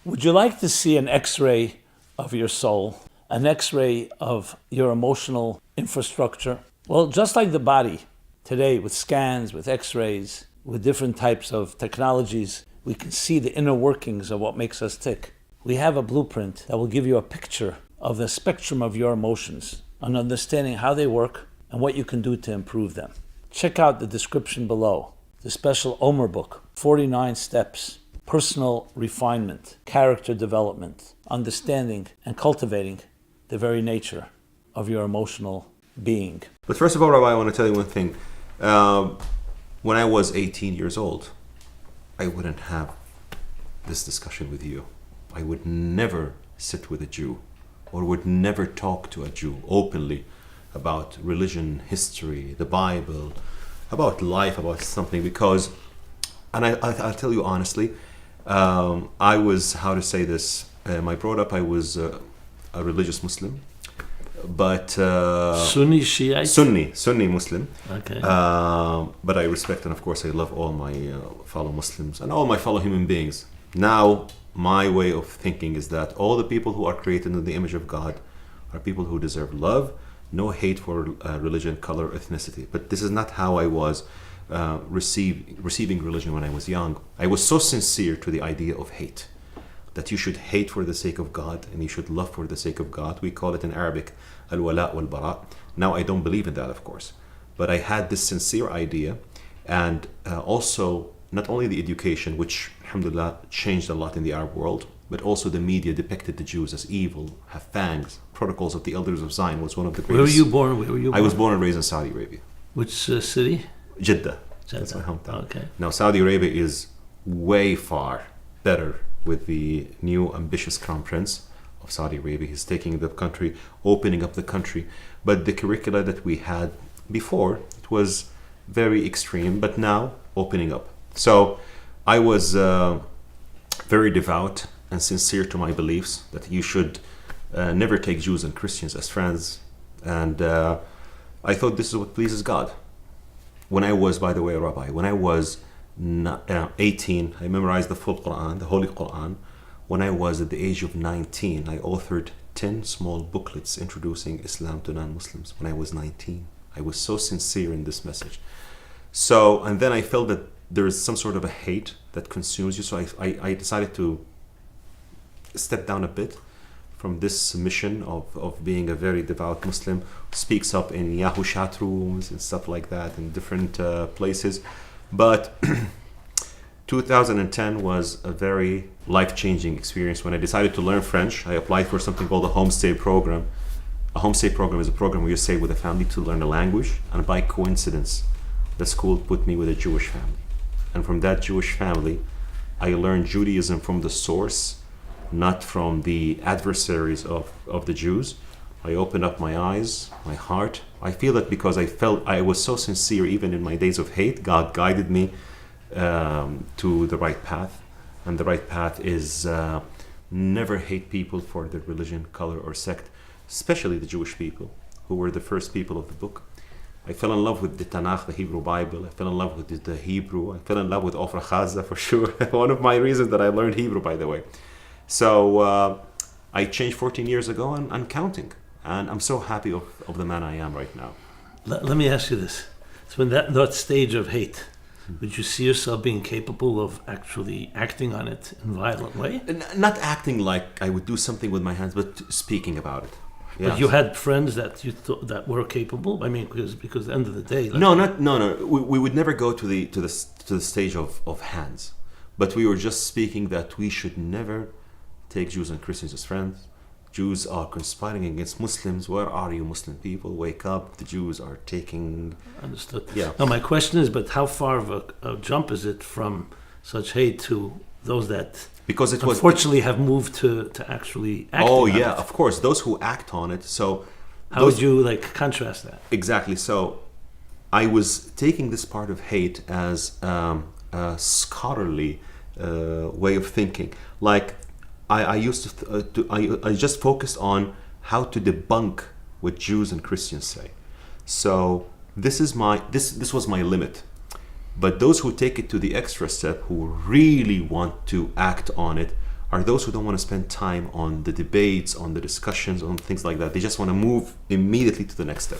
Would you like to see an x-ray of your soul, an x-ray of your emotional infrastructure? Well, just like the body, today with scans, with x-rays, with different types of technologies, we can see the inner workings of what makes us tick. We have a blueprint that will give you a picture of the spectrum of your emotions, and understanding how they work and what you can do to improve them. Check out the description below, the special Omer book, 49 steps, personal refinement, character development, understanding and cultivating the very nature of your emotional being. But first of all, Rabbi, I want to tell you one thing. When I was 18 years old, I wouldn't have this discussion with you. I would never sit with a Jew or would never talk to a Jew openly about religion, history, the Bible, about life, about something, because, and I'll tell you honestly, I was, how to say this, I brought up, I was a religious Muslim, but Sunni, Shiite? Sunni Muslim. Okay. But I respect and of course I love all my fellow Muslims and all my fellow human beings. Now, my way of thinking is that all the people who are created in the image of God are people who deserve love, no hate for religion, color, ethnicity. But this is not how I was receiving religion when I was young. I was so sincere to the idea of hate, that you should hate for the sake of God and you should love for the sake of God. We call it in Arabic al-wala wal-bara. Now I don't believe in that, of course, but I had this sincere idea, and also not only the education, which alhamdulillah changed a lot in the Arab world, but also the media depicted the Jews as evil, have fangs. Protocols of the Elders of Zion was one of the greatest. Where were you born? I was born and raised in Saudi Arabia. Which city? Jeddah. That's my hometown. Okay. Now Saudi Arabia is way far better with the new ambitious crown prince of Saudi Arabia. He's taking the country, opening up the country. But the curricula that we had before, it was very extreme, but now opening up. So I was very devout and sincere to my beliefs that you should never take Jews and Christians as friends. And I thought this is what pleases God. When I was, by the way, Rabbi, when I was 18, I memorized the full Quran, the Holy Quran. When I was at the age of 19, I authored 10 small booklets introducing Islam to non-Muslims when I was 19. I was so sincere in this message. So, and then I felt that there is some sort of a hate that consumes you. So I decided to step down a bit from this mission of being a very devout Muslim, speaks up in Yahoo chat rooms and stuff like that in different places. But 2010 was a very life-changing experience. When I decided to learn French, I applied for something called a homestay program. A homestay program is a program where you stay with a family to learn a language, and by coincidence, the school put me with a Jewish family. And from that Jewish family, I learned Judaism from the source, not from the adversaries of the Jews. I opened up my eyes, my heart. I feel that because I felt I was so sincere, even in my days of hate, God guided me to the right path. And the right path is never hate people for their religion, color, or sect, especially the Jewish people, who were the first people of the book. I fell in love with the Tanakh, the Hebrew Bible. I fell in love with the Hebrew. I fell in love with Ofra Chaza for sure. One of my reasons that I learned Hebrew, by the way. So I changed 14 years ago, and I'm counting. And I'm so happy of the man I am right now. Let me ask you this. So in that stage of hate, would you see yourself being capable of actually acting on it in a violent way? Not acting like I would do something with my hands, but speaking about it. But you had friends that you thought that were capable. I mean, because at the end of the day, no. We would never go to the stage of hands, but we were just speaking that we should never take Jews and Christians as friends. Jews are conspiring against Muslims. Where are you, Muslim people? Wake up! The Jews are taking. Understood. Yeah. Now my question is, but how far of a jump is it from such hate to those that? Because it was unfortunately have moved to actually acting oh on yeah, it. of course, those who act on it. So how would you contrast that? Exactly. So I was taking this part of hate as a scholarly way of thinking. Like I used I just focused on how to debunk what Jews and Christians say. So this was my limit. But those who take it to the extra step, who really want to act on it, are those who don't want to spend time on the debates, on the discussions, on things like that. They just want to move immediately to the next step.